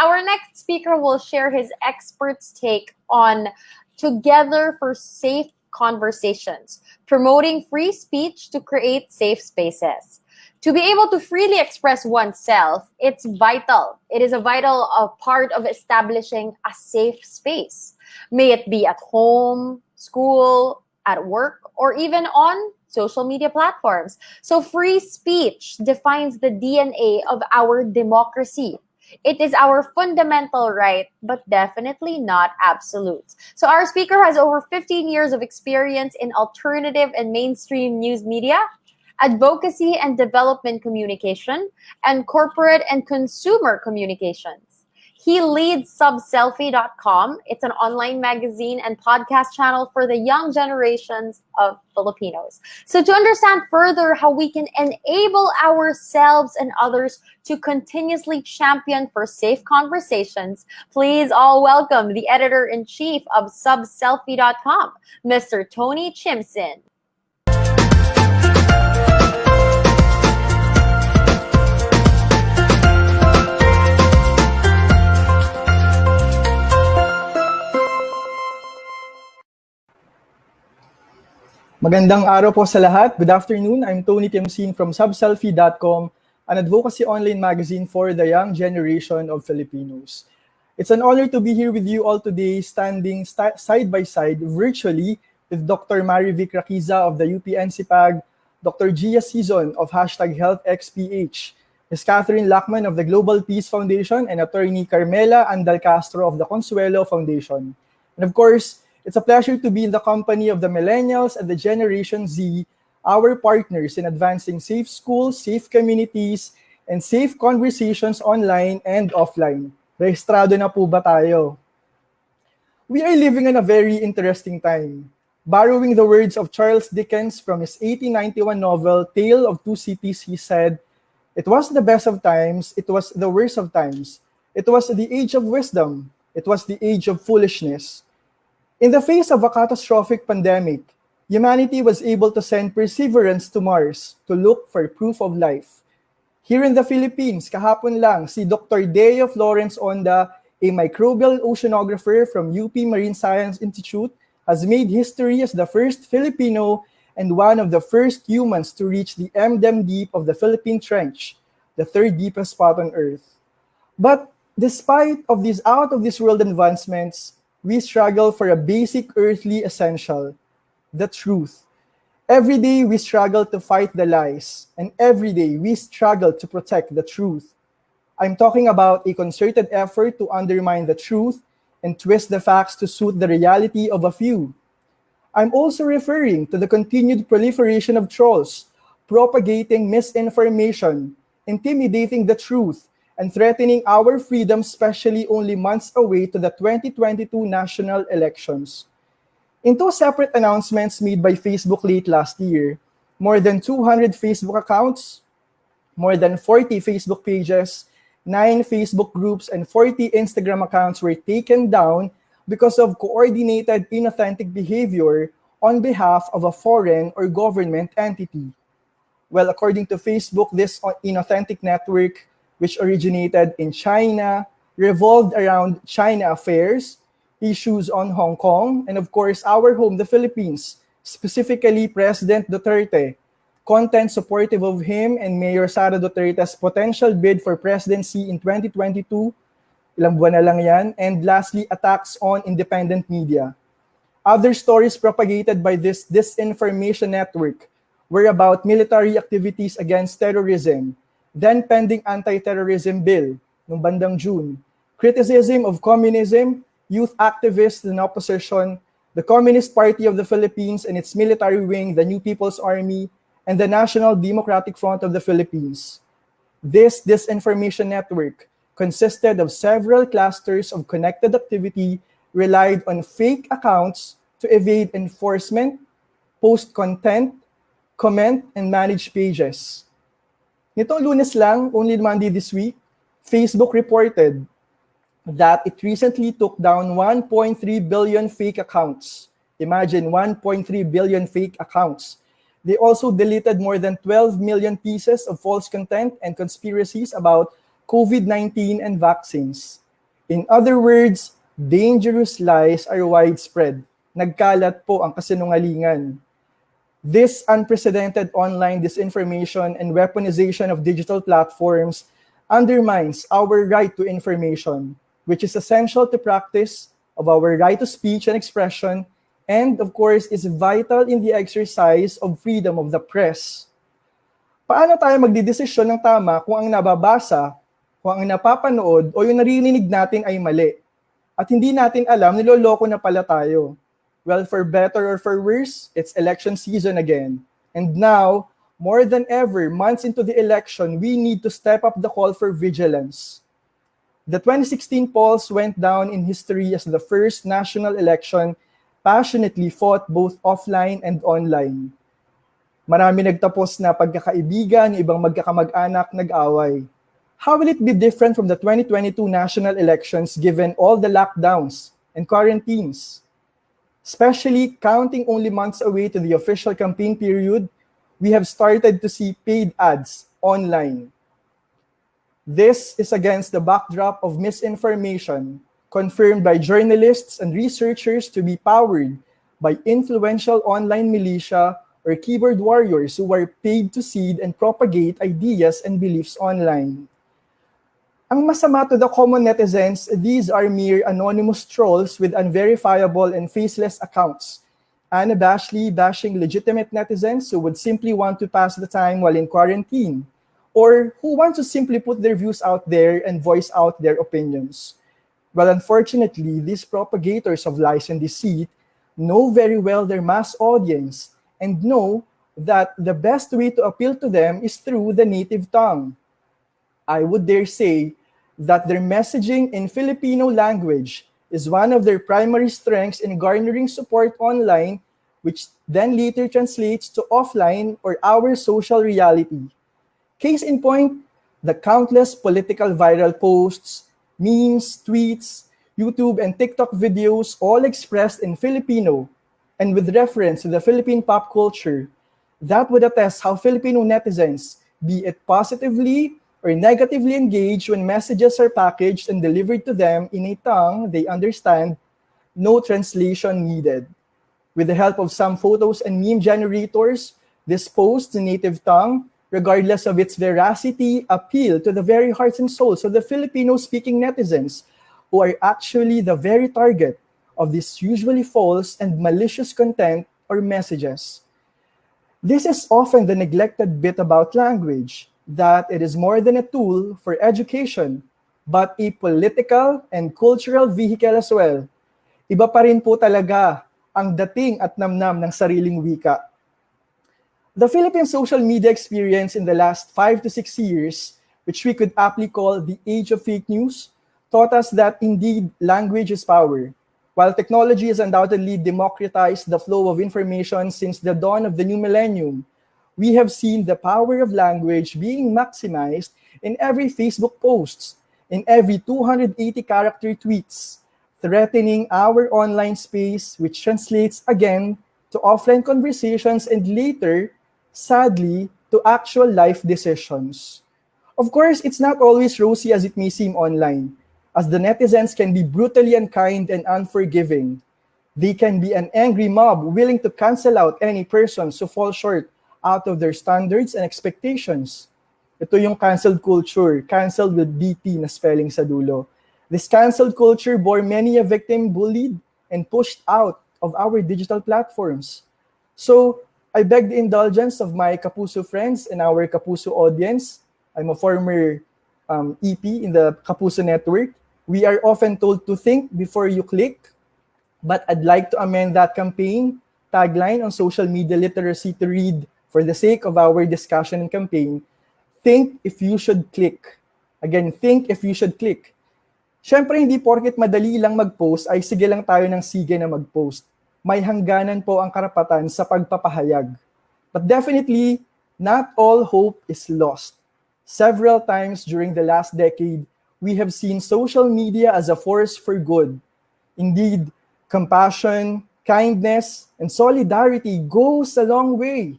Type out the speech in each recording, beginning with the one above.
our next speaker will share his expert's take on Together for Safe Conversations, promoting free speech to create safe spaces. To be able to freely express oneself, it's vital. It is a vital part of establishing a safe space. May it be at home, school, at work, or even on social media platforms. So free speech defines the DNA of our democracy. It is our fundamental right, but definitely not absolute. So our speaker has over 15 years of experience in alternative and mainstream news media, advocacy and development communication, and corporate and consumer communications. He leads subselfie.com. It's an online magazine and podcast channel for the young generations of Filipinos. So to understand further how we can enable ourselves and others to continuously champion for safe conversations, please all welcome the editor-in-chief of subselfie.com, Mr. Toni Tiemsin. Magandang araw po sa lahat. Good afternoon. I'm Toni Tiemsin from subselfie.com, an advocacy online magazine for the young generation of Filipinos. It's an honor to be here with you all today, standing side by side virtually with Dr. Marivic Raquiza of the UP-NCPAG, Dr. Gia Season of #HealthXPH, Ms. Catherine Lachman of the Global Peace Foundation, and Attorney Carmela Andal Castro of the Consuelo Foundation. And of course, it's a pleasure to be in the company of the millennials and the Generation Z, our partners in advancing safe schools, safe communities, and safe conversations online and offline. Rehistrado na po ba tayo? We are living in a very interesting time. Borrowing the words of Charles Dickens from his 1891 novel, Tale of Two Cities, he said, "It was the best of times, it was the worst of times. It was the age of wisdom, it was the age of foolishness." In the face of a catastrophic pandemic, humanity was able to send perseverance to Mars to look for proof of life. Here in the Philippines, kahapon lang, si Dr. Deo Florence Onda, a microbial oceanographer from UP Marine Science Institute, has made history as the first Filipino and one of the first humans to reach the M-Dem Deep of the Philippine Trench, the third deepest spot on Earth. But despite of these out-of-this-world advancements, we struggle for a basic earthly essential, the truth. Every day we struggle to fight the lies, and every day we struggle to protect the truth. I'm talking about a concerted effort to undermine the truth and twist the facts to suit the reality of a few. I'm also referring to the continued proliferation of trolls, propagating misinformation, intimidating the truth, and threatening our freedom, especially only months away to the 2022 national elections. In two separate announcements made by Facebook late last year, more than 200 Facebook accounts, more than 40 Facebook pages, 9 Facebook groups, and 40 Instagram accounts were taken down because of coordinated inauthentic behavior on behalf of a foreign or government entity. Well, according to Facebook, this inauthentic network, which originated in China, revolved around China affairs, issues on Hong Kong, and of course, our home, the Philippines, specifically President Duterte, content supportive of him and Mayor Sara Duterte's potential bid for presidency in 2022, ilang buwan na lang yan, and lastly, attacks on independent media. Other stories propagated by this disinformation network were about military activities against terrorism, then pending anti-terrorism bill noong bandang June, criticism of communism, youth activists in opposition, the Communist Party of the Philippines and its military wing, the New People's Army, and the National Democratic Front of the Philippines. This disinformation network consisted of several clusters of connected activity, relied on fake accounts to evade enforcement, post content, comment, and manage pages. Nitong Lunes lang, only Monday this week, Facebook reported that it recently took down 1.3 billion fake accounts. Imagine 1.3 billion fake accounts. They also deleted more than 12 million pieces of false content and conspiracies about COVID-19 and vaccines. In other words, dangerous lies are widespread. Nagkalat po ang kasinungalingan. This unprecedented online disinformation and weaponization of digital platforms undermines our right to information, which is essential to practice of our right to speech and expression, and of course is vital in the exercise of freedom of the press. Paano tayo magdidesisyon ng tama kung ang nababasa, kung ang napapanood o yung naririnig natin ay mali? At hindi natin alam, niloloko na pala tayo. Well, for better or for worse, it's election season again. And now, more than ever, months into the election, we need to step up the call for vigilance. The 2016 polls went down in history as the first national election passionately fought both offline and online. Marami nagtapos na pagkakaibigan, ibang magkakamag-anak nag-away. How will it be different from the 2022 national elections given all the lockdowns and quarantines? Especially counting only months away to the official campaign period, we have started to see paid ads online. This is against the backdrop of misinformation confirmed by journalists and researchers to be powered by influential online militia or keyboard warriors who are paid to seed and propagate ideas and beliefs online. Ang masama to the common netizens, these are mere anonymous trolls with unverifiable and faceless accounts, unabashedly bashing legitimate netizens who would simply want to pass the time while in quarantine, or who want to simply put their views out there and voice out their opinions. Well, unfortunately, these propagators of lies and deceit know very well their mass audience and know that the best way to appeal to them is through the native tongue. I would dare say that their messaging in Filipino language is one of their primary strengths in garnering support online, which then later translates to offline or our social reality. Case in point, the countless political viral posts, memes, tweets, YouTube, and TikTok videos all expressed in Filipino and with reference to the Philippine pop culture, that would attest how Filipino netizens, be it positively or negatively engaged when messages are packaged and delivered to them in a tongue they understand, no translation needed. With the help of some photos and meme generators, this post in native tongue, regardless of its veracity, appeal to the very hearts and souls of the Filipino-speaking netizens, who are actually the very target of this usually false and malicious content or messages. This is often the neglected bit about language, that it is more than a tool for education, but a political and cultural vehicle as well. Iba pa rin po talaga ang dating at namnam ng sariling wika. The Philippine social media experience in the last 5 to 6 years, which we could aptly call the age of fake news, taught us that indeed language is power. While technology has undoubtedly democratized the flow of information since the dawn of the new millennium, we have seen the power of language being maximized in every Facebook post, in every 280-character tweets, threatening our online space, which translates again to offline conversations and later, sadly, to actual life decisions. Of course, it's not always rosy as it may seem online, as the netizens can be brutally unkind and unforgiving. They can be an angry mob willing to cancel out any persons who fall short out of their standards and expectations. Ito yung canceled culture, canceled with DT na spelling sa dulo. This canceled culture bore many a victim bullied and pushed out of our digital platforms. So, I beg the indulgence of my Kapuso friends and our Kapuso audience. I'm a former EP in the Kapuso network. We are often told to think before you click, but I'd like to amend that campaign tagline on social media literacy to read, for the sake of our discussion and campaign, think if you should click. Again, think if you should click. Siyempre, hindi porket madali lang mag-post ay sige lang tayo ng sige na mag-post. May hangganan po ang karapatan sa pagpapahayag. But definitely, not all hope is lost. Several times during the last decade, we have seen social media as a force for good. Indeed, compassion, kindness, and solidarity goes a long way.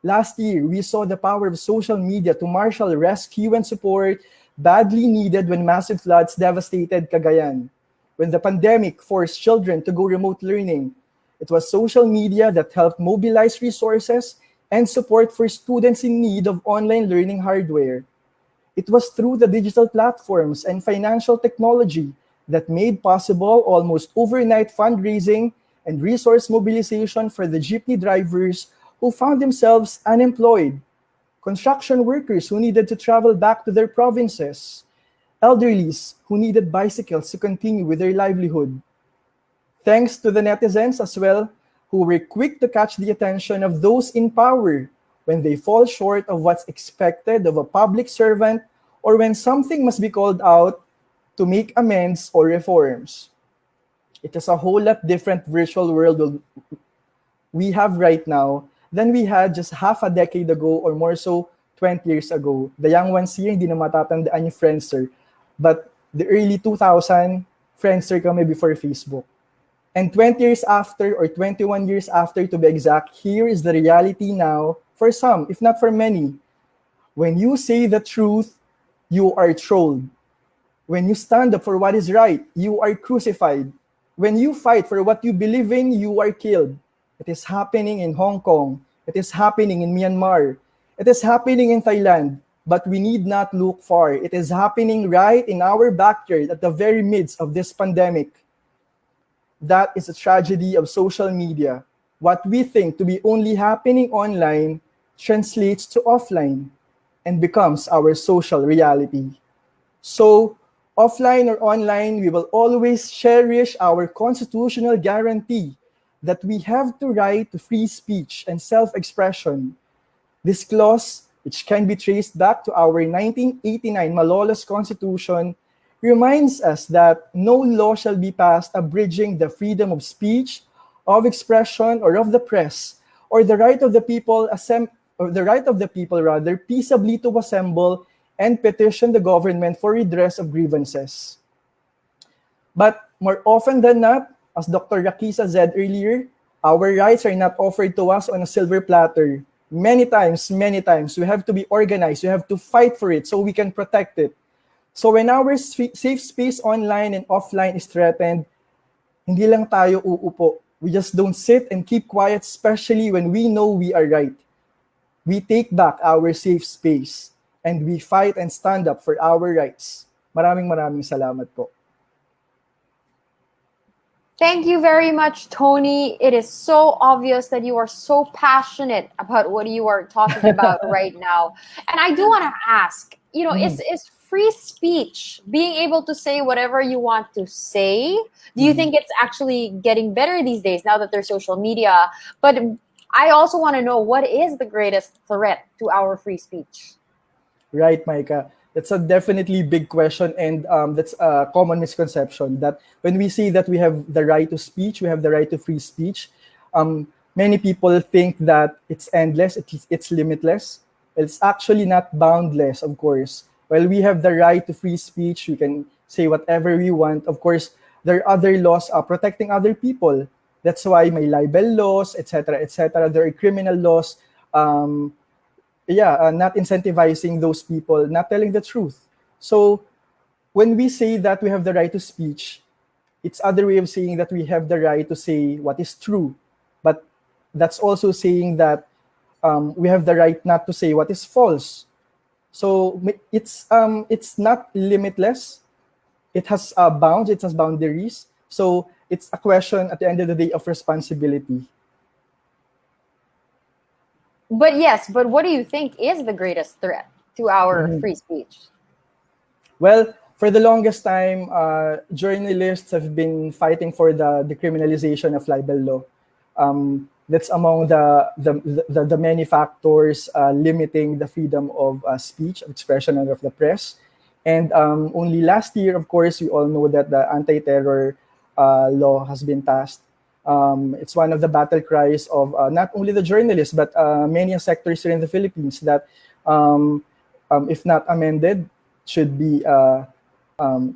Last year, we saw the power of social media to marshal rescue and support, badly needed when massive floods devastated Cagayan. When the pandemic forced children to go remote learning, it was social media that helped mobilize resources and support for students in need of online learning hardware. It was through the digital platforms and financial technology that made possible almost overnight fundraising and resource mobilization for the jeepney drivers who found themselves unemployed, construction workers who needed to travel back to their provinces, elderlies who needed bicycles to continue with their livelihood. Thanks to the netizens as well, who were quick to catch the attention of those in power when they fall short of what's expected of a public servant or when something must be called out to make amends or reforms. It is a whole lot different virtual world we have right now than we had just half a decade ago or more so 20 years ago. The young ones here, hindi na matatandaan yung Friendster. But the early 2000, Friendster kami before Facebook. And 20 years after, or 21 years after to be exact, here is the reality now for some, if not for many. When you say the truth, you are trolled. When you stand up for what is right, you are crucified. When you fight for what you believe in, you are killed. It is happening in Hong Kong. It is happening in Myanmar. It is happening in Thailand. But we need not look far. It is happening right in our backyard at the very midst of this pandemic. That is a tragedy of social media. What we think to be only happening online translates to offline and becomes our social reality. So, offline or online, we will always cherish our constitutional guarantee that we have the right to free speech and self-expression. This clause, which can be traced back to our 1989 Malolos Constitution, reminds us that no law shall be passed abridging the freedom of speech, of expression, or of the press, or the right of the people peaceably to assemble and petition the government for redress of grievances. But more often than not, as Dr. Rakisa said earlier, our rights are not offered to us on a silver platter. Many times, we have to be organized, we have to fight for it so we can protect it. So when our safe space online and offline is threatened, hindi lang tayo uupo. We just don't sit and keep quiet, especially when we know we are right. We take back our safe space and we fight and stand up for our rights. Maraming salamat po. Thank you very much, Tony. It is so obvious that you are so passionate about what you are talking about right now. And I do want to ask, is free speech, being able to say whatever you want to say, do you think it's actually getting better these days now that there's social media? But I also want to know, what is the greatest threat to our free speech? Right, Micah. That's a definitely big question, and that's a common misconception that when we say that we have the right to speech, we have the right to free speech, many people think that it's endless, it's limitless. It's actually not boundless, of course. While we have the right to free speech, we can say whatever we want. Of course, there are other laws protecting other people. That's why may libel laws, etc., etc. There are criminal laws. Not incentivizing those people, not telling the truth. So when we say that we have the right to speech, it's other way of saying that we have the right to say what is true. But that's also saying that we have the right not to say what is false. So it's not limitless. It has bounds, it has boundaries. So it's a question at the end of the day of responsibility. But what do you think is the greatest threat to our free speech? Well, for the longest time, journalists have been fighting for the decriminalization of libel law. That's among the many factors limiting the freedom of speech, of expression, and of the press. And only last year, of course, we all know that the anti-terror law has been passed. It's one of the battle cries of not only the journalists, but many sectors here in the Philippines that, if not amended, should be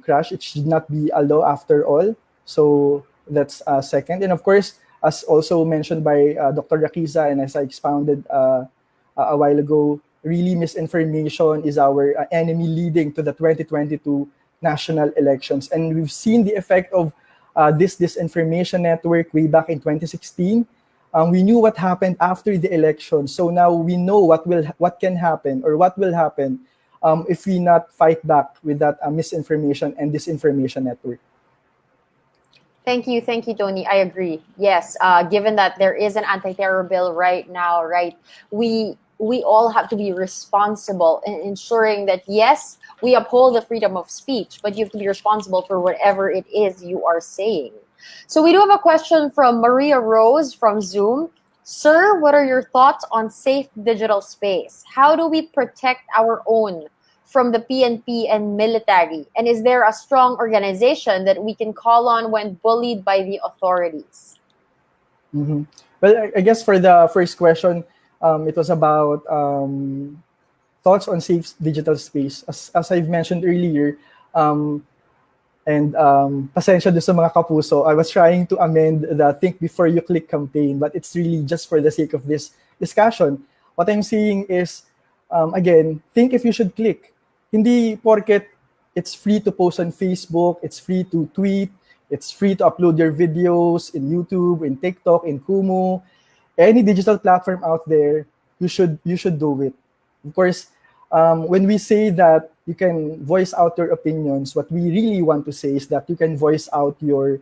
crushed. It should not be a law after all. So that's second. And of course, as also mentioned by Dr. Rakiza, and as I expounded a while ago, really misinformation is our enemy leading to the 2022 national elections. And we've seen the effect of this disinformation network way back in 2016. We knew what happened after the election, so now we know what can happen or what will happen if we not fight back with that misinformation and disinformation network. Thank you, Tony. I agree. Yes, given that there is an anti-terror bill right now, right? We all have to be responsible in ensuring that yes, we uphold the freedom of speech, but you have to be responsible for whatever it is you are saying. So we do have a question from Maria Rose from Zoom. Sir, what are your thoughts on safe digital space? How do we protect our own from the PNP and military? And is there a strong organization that we can call on when bullied by the authorities? Mm-hmm. Well, I guess for the first question, it was about thoughts on safe digital space. As I've mentioned earlier, and pasensya doon sa mga kapuso, I was trying to amend the Think Before You Click campaign, but it's really just for the sake of this discussion. What I'm saying is, again, think if you should click. Hindi porket it's free to post on Facebook, it's free to tweet, it's free to upload your videos in YouTube, in TikTok, in Kumu, any digital platform out there, you should do it. Of course, when we say that you can voice out your opinions, what we really want to say is that you can voice out your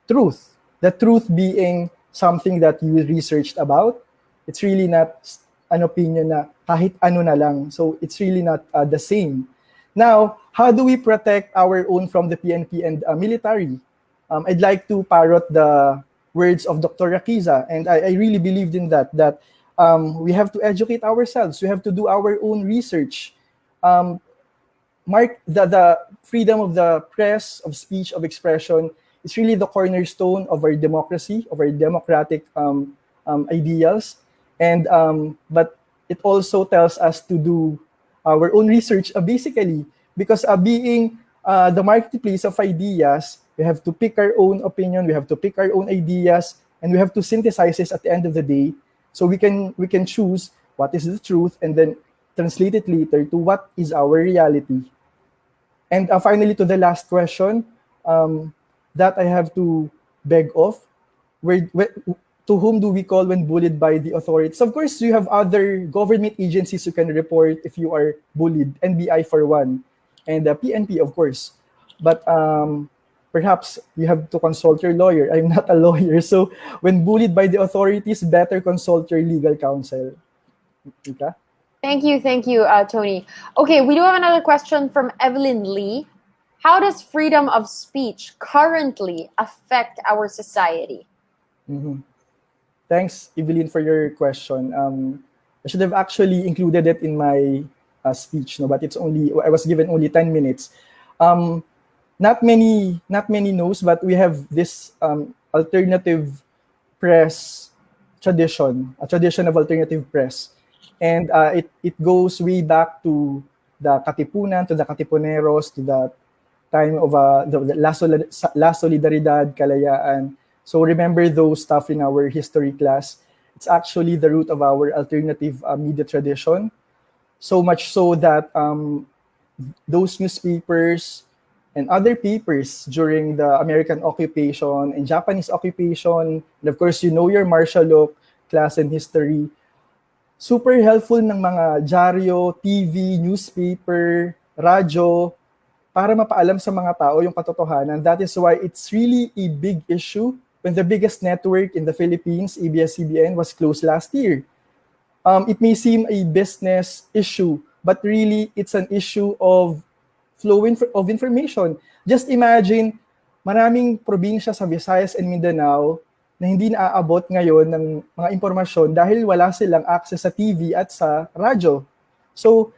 truth. The truth being something that you researched about. It's really not an opinion na kahit ano na lang. So it's really not the same. Now, how do we protect our own from the PNP and military? I'd like to parrot the words of Dr. Rakiza, and I really believed in that we have to educate ourselves. We have to do our own research. Mark, the freedom of the press, of speech, of expression is really the cornerstone of our democracy, of our democratic ideals. And but it also tells us to do our own research, basically, because being the marketplace of ideas, we have to pick our own opinion, we have to pick our own ideas, and we have to synthesize this at the end of the day. So we can choose what is the truth and then translate it later to what is our reality. And finally, to the last question, that I have to beg off, to whom do we call when bullied by the authorities? Of course, you have other government agencies you can report if you are bullied, NBI for one, and the PNP, of course. But perhaps you have to consult your lawyer. I'm not a lawyer, so when bullied by the authorities, better consult your legal counsel. Okay? Thank you, Tony. Okay, we do have another question from Evelyn Lee. How does freedom of speech currently affect our society? Mm-hmm. Thanks, Evelyn, for your question. I should have actually included it in my speech, no, but I was given only 10 minutes. Not many knows, but we have this alternative press tradition, a tradition of alternative press. And it goes way back to the Katipunan, to the Katipuneros, to the time of the La Solidaridad, Kalayaan. So remember those stuff in our history class. It's actually the root of our alternative media tradition. So much so that those newspapers and other papers during the American occupation and Japanese occupation, and of course, you know your martial law class in history, super helpful ng mga dyaryo, TV, newspaper, radyo, para mapaalam sa mga tao yung katotohanan. That is why it's really a big issue when the biggest network in the Philippines, ABS-CBN, was closed last year. It may seem a business issue, but really it's an issue of flow of information. Just imagine, maraming probinsya sa Visayas and Mindanao na hindi naaabot ngayon ng mga impormasyon dahil wala silang access sa TV at sa radyo. So,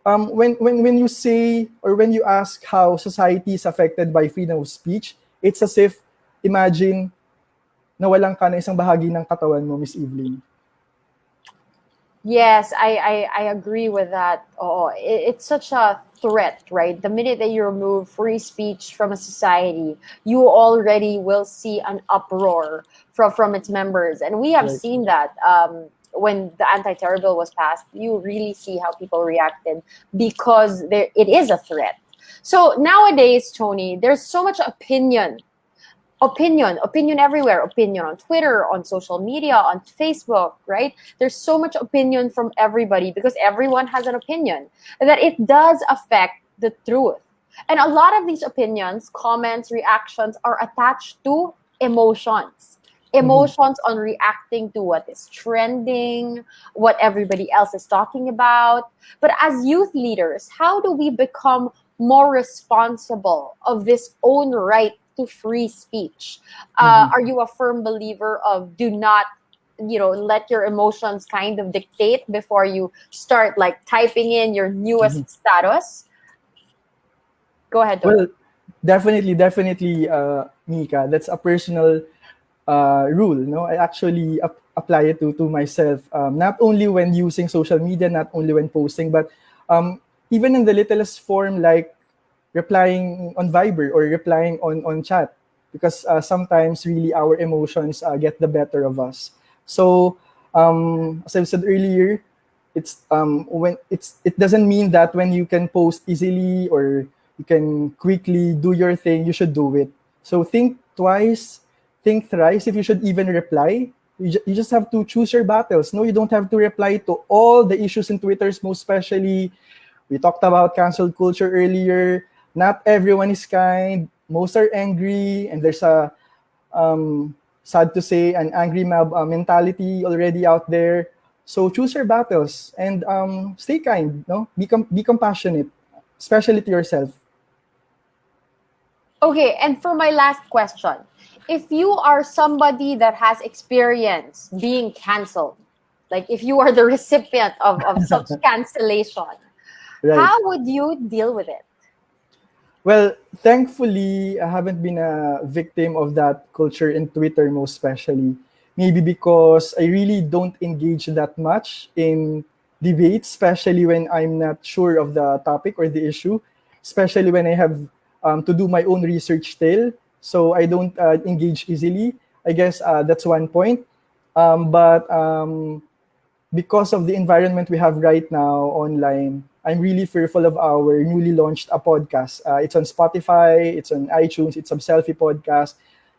when you say or when you ask how society is affected by freedom of speech, it's as if, imagine, nawalan ka na isang bahagi ng katawan mo, Miss Evelyn. Yes, I agree with that. Oh, it's such a threat, right? The minute that you remove free speech from a society, you already will see an uproar from its members. And we have seen that. when the anti-terror bill was passed, you really see how people reacted because it is a threat. So nowadays, Toni, there's so much opinion everywhere, opinion on Twitter, on social media, on Facebook, right? There's so much opinion from everybody because everyone has an opinion, that it does affect the truth. And a lot of these opinions, comments, reactions are attached to emotions on reacting to what is trending, what everybody else is talking about. But as youth leaders, how do we become more responsible of this own right to free speech? Are you a firm believer of do not, let your emotions kind of dictate before you start like typing in your newest status? Go ahead, Toni. Well, definitely, Mika. That's a personal rule. No, I actually apply it to myself. Not only when using social media, not only when posting, but even in the littlest form, like replying on Viber or replying on chat, because sometimes really our emotions get the better of us. So as I've said earlier, it doesn't mean that when you can post easily or you can quickly do your thing, you should do it. So think twice, think thrice if you should even reply. You just have to choose your battles. No, you don't have to reply to all the issues in Twitter's, most especially. We talked about cancel culture earlier. Not everyone is kind. Most are angry, and there's a sad to say an angry mob mentality already out there. So choose your battles and stay kind. No, be compassionate, especially to yourself. Okay, and for my last question, if you are somebody that has experience being canceled, like if you are the recipient of such cancellation, Right. how would you deal with it? Well, thankfully, I haven't been a victim of that culture in Twitter, most especially. Maybe because I really don't engage that much in debates, especially when I'm not sure of the topic or the issue, especially when I have to do my own research still. So I don't engage easily. I guess that's one point. But because of the environment we have right now online, I'm really fearful of our newly launched podcast. It's on Spotify, it's on iTunes, it's a selfie podcast,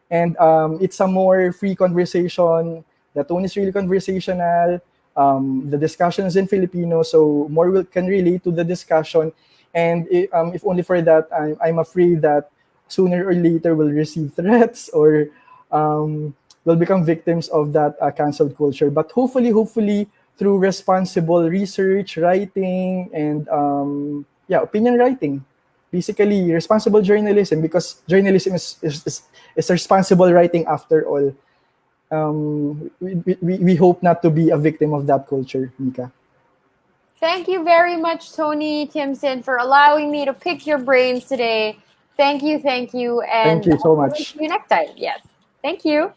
and it's a more free conversation. The tone is really conversational. The discussion is in Filipino, so more can relate to the discussion. And if only for that, I'm afraid that sooner or later we'll receive threats or will become victims of that canceled culture. But hopefully, through responsible research, writing, and opinion writing. Basically, responsible journalism, because journalism is responsible writing after all. We hope not to be a victim of that culture, Mika. Thank you very much, Toni Tiemsin, for allowing me to pick your brains today. Thank you, Thank and you so hopefully much. see you next time. Yes, thank you.